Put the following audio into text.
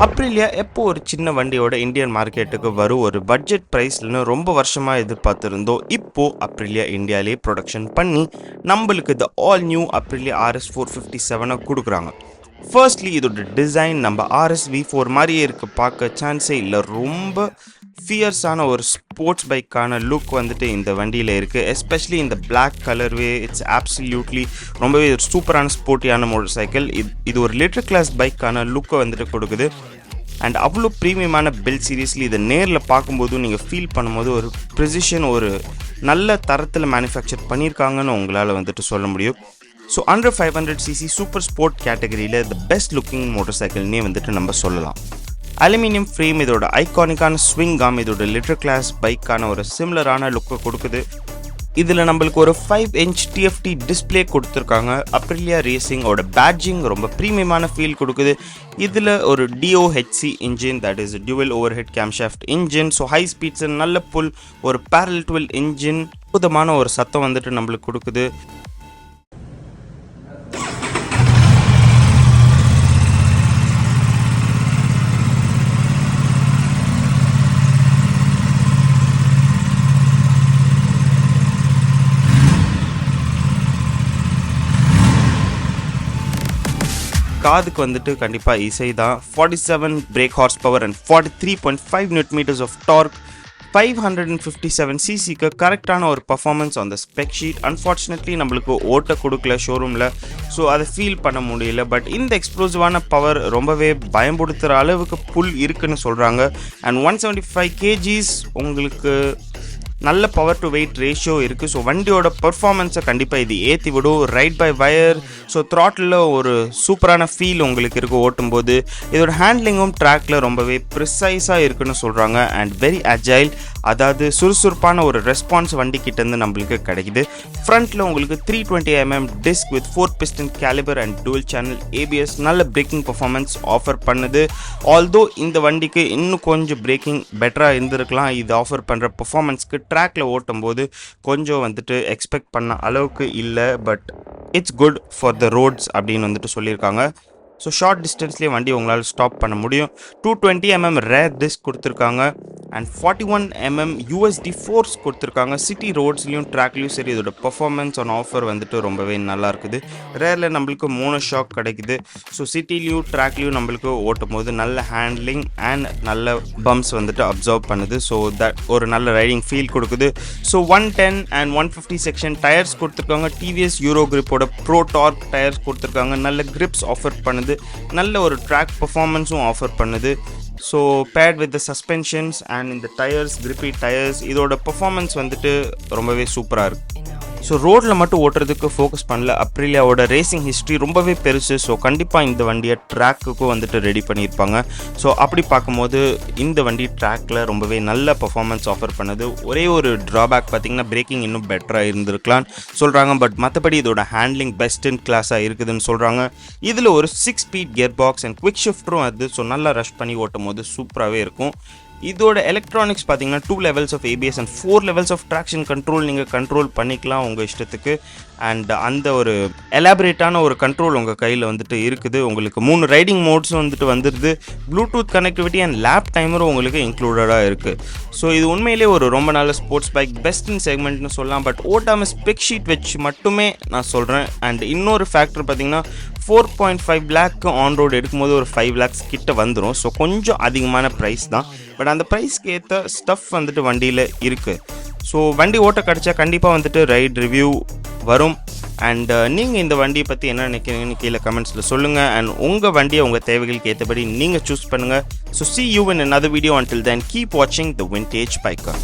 Aprilia எப்போ ஒரு சின்ன வண்டியோட இந்தியன் மார்க்கெட்டுக்கு வரும் ஒரு பட்ஜெட் பிரைஸ்லன்னு ரொம்ப வருஷமா எதிர்பார்த்திருந்தோம். இப்போ Aprilia இந்தியாவிலே ப்ரொடக்ஷன் பண்ணி நம்மளுக்கு இந்த ஆல் நியூ Aprilia RS 457 கொடுக்குறாங்க. ஃபர்ஸ்ட்லி இதோட டிசைன் நம்ம RS V4 மாதிரியே இருக்கு, பார்க்க சான்ஸே இல்லை. ரொம்ப ஃபியர்ஸான ஒரு ஸ்போர்ட்ஸ் பைக்கான லுக் வந்துட்டு இந்த வண்டியில் இருக்குது. எஸ்பெஷலி இந்த பிளாக் கலர்வே இட்ஸ் ஆப்சல்யூட்லி ரொம்பவே ஒரு சூப்பரான ஸ்போர்ட்டியான மோட்டர் சைக்கிள். இது ஒரு லிட்டர் கிளாஸ் பைக்கான லுக்கை வந்துட்டு கொடுக்குது. அண்ட் அவ்வளோ ப்ரீமியமான பில்ட். சீரியஸ்லி இதை நேரில் பார்க்கும்போதும் நீங்கள் ஃபீல் பண்ணும்போது ஒரு ப்ரிசிஷன், ஒரு நல்ல தரத்தில் மேனுஃபேக்சர் பண்ணியிருக்காங்கன்னு உங்களால் வந்துட்டு சொல்ல முடியும். So under 500cc super sport கேட்டகரியில் த பெஸ்ட் லுக்கிங் மோட்டர் சைக்கிள்னே வந்துட்டு நம்ம சொல்லலாம். அலுமினியம் ஃப்ரேம், இதோட ஐகானிக்கான ஸ்விங் காம் இதோட லிட்டர் கிளாஸ் பைக்கான ஒரு சிமிலரான லுக்கை கொடுக்குது. இதில் நம்மளுக்கு ஒரு 5-inch TFT டிஸ்பிளே கொடுத்துருக்காங்க. அப்ரிலியா ரேசிங்கோட பேட்ஜிங் ரொம்ப ப்ரீமியமான ஃபீல் கொடுக்குது. இதில் ஒரு DOHC engine, that is dual over head camshaft engine. So high speeds நல்ல புல், ஒரு பேரல் ட்வில் இன்ஜின், அற்புதமான ஒரு சத்தம் வந்துட்டு நம்மளுக்கு கொடுக்குது. காதுக்கு வந்துட்டு கண்டிப்பாக இசை தான். 47 brake horse power and 43.5 Nm of torque. 557cc கரெக்டான ஒரு performance on the spec sheet. Unfortunately நம்மளுக்கு ஓட்ட கொடுக்கல ஷோரூமில், ஸோ அதை ஃபீல் பண்ண முடியல. பட் இந்த எக்ஸ்ப்ளோசிவான பவர் ரொம்பவே பயன்படுத்துகிற அளவுக்கு புல் இருக்குன்னு சொல்கிறாங்க. அண்ட் 175 kgs உங்களுக்கு நல்ல பவர் டு வெயிட் ரேஷியோ இருக்குது. ஸோ வண்டியோட பர்ஃபார்மன்ஸை கண்டிப்பாக இது ஏற்றி விடும். Ride by wire, so throttle ஒரு சூப்பரான ஃபீல் உங்களுக்கு இருக்குது ஓட்டும்போது. இதோட ஹேண்ட்லிங்கும் ட்ராக்ல ரொம்பவே ப்ரிசைஸாக இருக்குன்னு சொல்கிறாங்க. அண்ட் வெரி அஜைல், அதாவது சுறுசுறுப்பான ஒரு ரெஸ்பான்ஸ் வண்டிக்கிட்டேருந்து நம்மளுக்கு கிடைக்குது. ஃப்ரண்ட்டில் உங்களுக்கு 320mm disk with 4 piston calibre and dual channel ABS நல்ல பிரேக்கிங் பர்ஃபார்மன்ஸ் ஆஃபர் பண்ணுது. ஆல்தோ இந்த வண்டிக்கு இன்னும் கொஞ்சம் பிரேக்கிங் பெட்டராக இருந்திருக்கலாம். இது ஆஃபர் பண்ணுற பர்ஃபார்மன்ஸ்க்கு ட்ராக்ல ஓட்டும் போது கொஞ்சம் வந்துட்டு எக்ஸ்பெக்ட் பண்ண அளவுக்கு இல்லை. But it's good for the roads அப்படின்னு வந்துட்டு சொல்லியிருக்காங்க. ஸோ ஷார்ட் டிஸ்டன்ஸ்லேயே வண்டி உங்களால் ஸ்டாப் பண்ண முடியும். 220mm ரேர் டிஸ்க் கொடுத்துருக்காங்க அண்ட் 41mm USD ஃபோர்ஸ் கொடுத்துருக்காங்க. சிட்டி ரோட்ஸ்லையும் ட்ராக்லையும் சரி இதோட பர்ஃபார்மன்ஸ் ஆன் ஆஃபர் வந்துட்டு ரொம்பவே நல்லா இருக்குது. ரேரில் நம்மளுக்கு மோனோ ஷாக் கிடைக்குது. ஸோ சிட்டிலையும் ட்ராக்லையும் நம்மளுக்கு ஓட்டும் போது நல்ல ஹேண்ட்லிங் அண்ட் நல்ல பம்ப்ஸ் வந்துட்டு அப்சர்வ் பண்ணுது. ஸோ தட் ஒரு நல்ல ரைடிங் ஃபீல் கொடுக்குது. ஸோ 110 and 150 செக்ஷன் டயர்ஸ் கொடுத்துருக்காங்க. TVS யூரோ கிரிப்போட ப்ரோ டார்க் டயர்ஸ் கொடுத்துருக்காங்க. நல்ல கிரிப்ஸ் ஆஃபர் பண்ணுது, நல்ல ஒரு ட்ராக் பர்ஃபார்மன்ஸும் ஆஃபர் பண்ணுது. So paired with the suspensions and இந்த டயர்ஸ், கிரிப்பி டயர்ஸ், இதோட பர்ஃபார்மன்ஸ் வந்துட்டு ரொம்பவே சூப்பராக இருக்குது. ஸோ ரோட்டில் மட்டும் ஓட்டுறதுக்கு ஃபோக்கஸ் பண்ணல. அப்ரிலியாவோட ரேசிங் ஹிஸ்ட்ரி ரொம்பவே பெருசு. ஸோ கண்டிப்பாக இந்த வண்டியை ட்ராக்குக்கும் வந்துட்டு ரெடி பண்ணியிருப்பாங்க. ஸோ அப்படி பார்க்கும்போது இந்த வண்டி ட்ராக்கில் ரொம்பவே நல்ல பர்ஃபார்மன்ஸ் ஆஃபர் பண்ணுது. ஒரே ஒரு ட்ராபேக் பார்த்திங்கன்னா பிரேக்கிங் இன்னும் பெட்டராக இருந்திருக்கலான்னு சொல்கிறாங்க. பட் மற்றபடி இதோட ஹேண்ட்லிங் பெஸ்ட் இன் கிளாஸாக இருக்குதுன்னு சொல்கிறாங்க. இதில் ஒரு 6-speed gear box and quick ஷிஃப்டரும் அது. ஸோ நல்லா ரஷ் பண்ணி ஓட்டும் போது சூப்பராகவே இருக்கும். இதோட எலக்ட்ரானிக்ஸ் பார்த்தீங்கன்னா 2 levels of ABS and 4 levels of traction control நீங்கள் கண்ட்ரோல் பண்ணிக்கலாம் உங்கள் இஷ்டத்துக்கு. அண்ட் அந்த ஒரு எலாபரேட்டான ஒரு கண்ட்ரோல் உங்கள் கையில் வந்துட்டு இருக்குது. உங்களுக்கு 3 ரைடிங் மோட்ஸும் வந்துட்டு வந்துடுது. ப்ளூடூத் கனெக்டிவிட்டி அண்ட் லேப் டைமரும் உங்களுக்கு இன்க்ளூடடாக இருக்குது. ஸோ இது உண்மையிலே ஒரு ரொம்ப நல்ல ஸ்போர்ட்ஸ் பைக், பெஸ்ட் இன் செக்மெண்ட்னு சொல்லலாம். பட் ஓட்டாமல் ஸ்பெக் ஷீட் வச்சு மட்டுமே நான் சொல்கிறேன். அண்ட் இன்னொரு ஃபேக்டர் பார்த்தீங்கன்னா 4.5 lakh ஆன் ரோடு எடுக்கும்போது ஒரு 5 lakhs கிட்ட வந்துடும். ஸோ கொஞ்சம் அதிகமான ப்ரைஸ் தான். பட் அந்த ப்ரைஸ்க்கு ஏற்ற ஸ்டஃப் வந்துட்டு வண்டியில் இருக்குது. ஸோ வண்டி ஓட்ட கிடச்சா கண்டிப்பாக வந்துட்டு ரைட் ரிவ்யூ வரும். அண்ட் நீங்கள் இந்த வண்டியை பற்றி என்ன நினைக்கிறீங்கன்னு கீழே கமெண்ட்ஸில் சொல்லுங்கள். அண்ட் உங்கள் வண்டியை உங்கள் தேவைகளுக்கு ஏற்றபடி நீங்கள் சூஸ் பண்ணுங்கள். So see you in another video. Until then, keep watching the Vintage Biker.